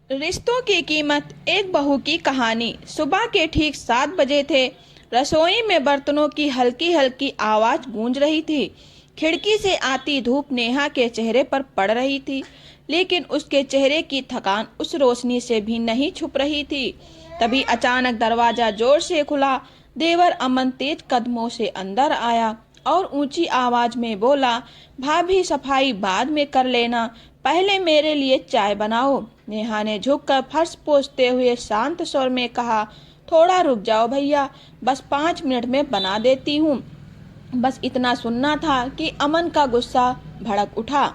रिश्तों की कीमत, एक बहू की कहानी। सुबह के ठीक 7 बजे थे। रसोई में बर्तनों की हल्की हल्की आवाज गूंज रही थी। खिड़की से आती धूप नेहा के चेहरे पर पड़ रही थी, लेकिन उसके चेहरे की थकान उस रोशनी से भी नहीं छुप रही थी। तभी अचानक दरवाजा जोर से खुला। देवर अमन तेज कदमों से अंदर आया और ऊंची आवाज में बोला, भाभी सफाई बाद में कर लेना, पहले मेरे लिए चाय बनाओ। नेहा ने झुककर फर्श पोंछते हुए शांत स्वर में कहा, थोड़ा रुक जाओ भैया, बस 5 मिनट में बना देती हूँ। बस इतना सुनना था कि अमन का गुस्सा भड़क उठा।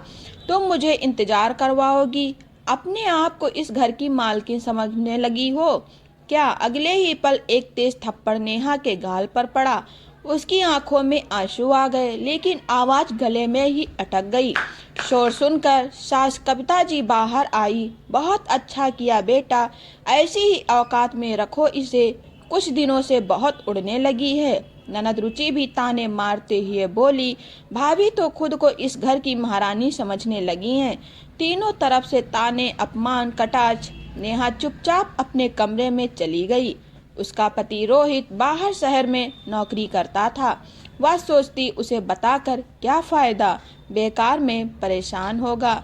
तुम मुझे इंतजार करवाओगी? अपने आप को इस घर की मालकिन समझने लगी हो क्या? अगले ही पल एक तेज थप्पड़ नेहा के गाल पर पड़ा। उसकी आंखों में आंसू आ गए, लेकिन आवाज गले में ही अटक गई। शोर सुनकर सास कविता जी बाहर आई। बहुत अच्छा किया बेटा, ऐसी ही औकात में रखो इसे, कुछ दिनों से बहुत उड़ने लगी है। ननद रुचि भी ताने मारते हुए बोली, भाभी तो खुद को इस घर की महारानी समझने लगी हैं। तीनों तरफ से ताने, अपमान, कटाक्ष। नेहा चुपचाप अपने कमरे में चली गई। उसका पति रोहित बाहर शहर में नौकरी करता था। वह सोचती उसे बताकर क्या फायदा, बेकार में परेशान होगा।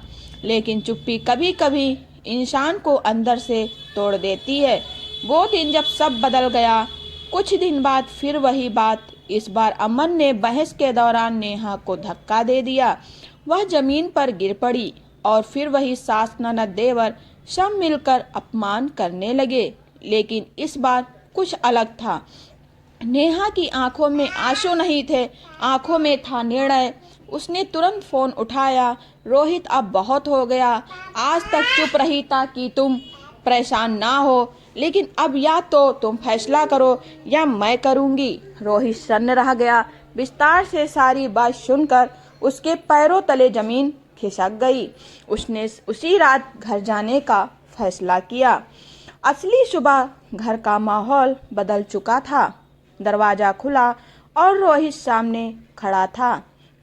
लेकिन चुप्पी कभी कभी इंसान को अंदर से तोड़ देती है। वो दिन जब सब बदल गया। कुछ दिन बाद फिर वही बात। इस बार अमन ने बहस के दौरान नेहा को धक्का दे दिया। वह जमीन पर गिर पड़ी और फिर वही सास, ननद, देवर सब मिलकर अपमान करने लगे। लेकिन इस बार कुछ अलग था। नेहा की आंखों में आंसू नहीं थे, आंखों में था निर्णय। उसने तुरंत फोन उठाया, रोहित अब बहुत हो गया। आज तक चुप रही था कि तुम परेशान ना हो, लेकिन अब या तो तुम फैसला करो या मैं करूंगी। रोहित सन्न रह गया। विस्तार से सारी बात सुनकर उसके पैरों तले जमीन खिसक गई। उसने उसी रात घर जाने का फैसला किया। असली सुबह घर का माहौल बदल चुका था। दरवाजा खुला और रोहित सामने खड़ा था।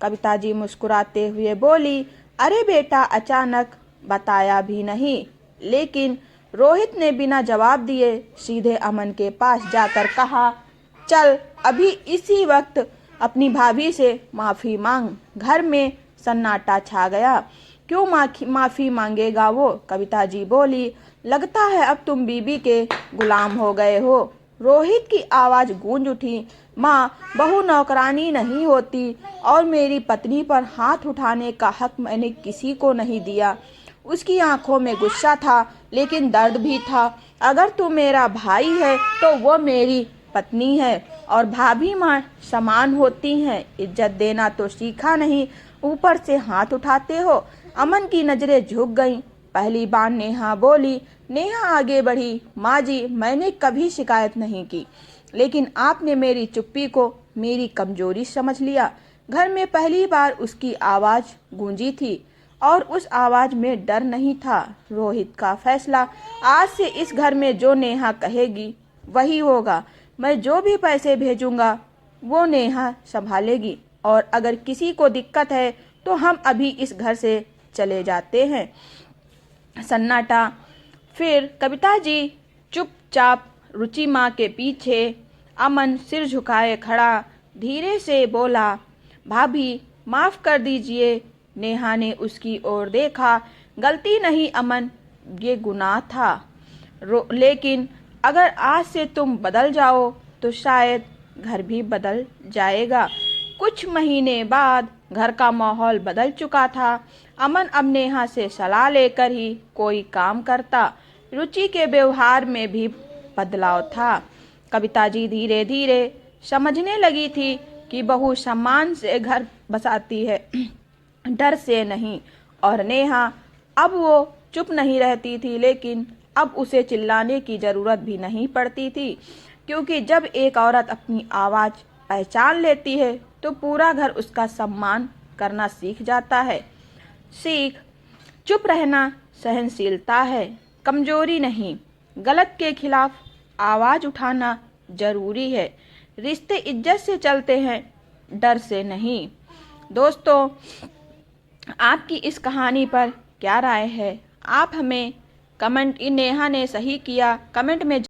कविता जी मुस्कुराते हुए बोली, अरे बेटा, अचानक बताया भी नहीं। लेकिन रोहित ने बिना जवाब दिए सीधे अमन के पास जाकर कहा, चल अभी इसी वक्त अपनी भाभी से माफी मांग। घर में सन्नाटा छा गया। क्यों माफी मांगेगा वो? कविता जी बोली, लगता है अब तुम बीबी के गुलाम हो गए हो। रोहित की आवाज गूंज उठी, माँ, बहू नौकरानी नहीं होती और मेरी पत्नी पर हाथ उठाने का हक मैंने किसी को नहीं दिया। उसकी आंखों में गुस्सा था, लेकिन दर्द भी था। अगर तू मेरा भाई है तो वो मेरी पत्नी है और भाभी माँ समान होती हैं। इज्जत देना तो सीखा नहीं, ऊपर से हाथ उठाते हो। अमन की नजरें झुक गईं। पहली बार नेहा बोली। नेहा आगे बढ़ी, माँ जी, मैंने कभी शिकायत नहीं की, लेकिन आपने मेरी चुप्पी को मेरी कमजोरी समझ लिया। घर में पहली बार उसकी आवाज गूंजी थी और उस आवाज में डर नहीं था। रोहित का फैसला, आज से इस घर में जो नेहा कहेगी वही होगा। मैं जो भी पैसे भेजूंगा वो नेहा संभालेगी, और अगर किसी को दिक्कत है तो हम अभी इस घर से चले जाते हैं। सन्नाटा। फिर कविता जी चुपचाप, रुचि माँ के पीछे। अमन सिर झुकाए खड़ा धीरे से बोला, भाभी माफ कर दीजिए। नेहा ने उसकी ओर देखा। गलती नहीं अमन, ये गुनाह था। लेकिन अगर आज से तुम बदल जाओ तो शायद घर भी बदल जाएगा। कुछ महीने बाद घर का माहौल बदल चुका था। अमन अब नेहा से सलाह लेकर ही कोई काम करता। रुचि के व्यवहार में भी बदलाव था। कविता जी धीरे धीरे समझने लगी थी कि बहू सम्मान से घर बसाती है, डर से नहीं। और नेहा अब वो चुप नहीं रहती थी, लेकिन अब उसे चिल्लाने की जरूरत भी नहीं पड़ती थी, क्योंकि जब एक औरत अपनी आवाज पहचान लेती है तो पूरा घर उसका सम्मान करना सीख जाता है। सीख, चुप रहना सहनशीलता है, कमजोरी नहीं। गलत के खिलाफ आवाज उठाना जरूरी है। रिश्ते इज्जत से चलते हैं, डर से नहीं। दोस्तों, आपकी इस कहानी पर क्या राय है? आप हमें कमेंट नेहा ने सही किया। कमेंट में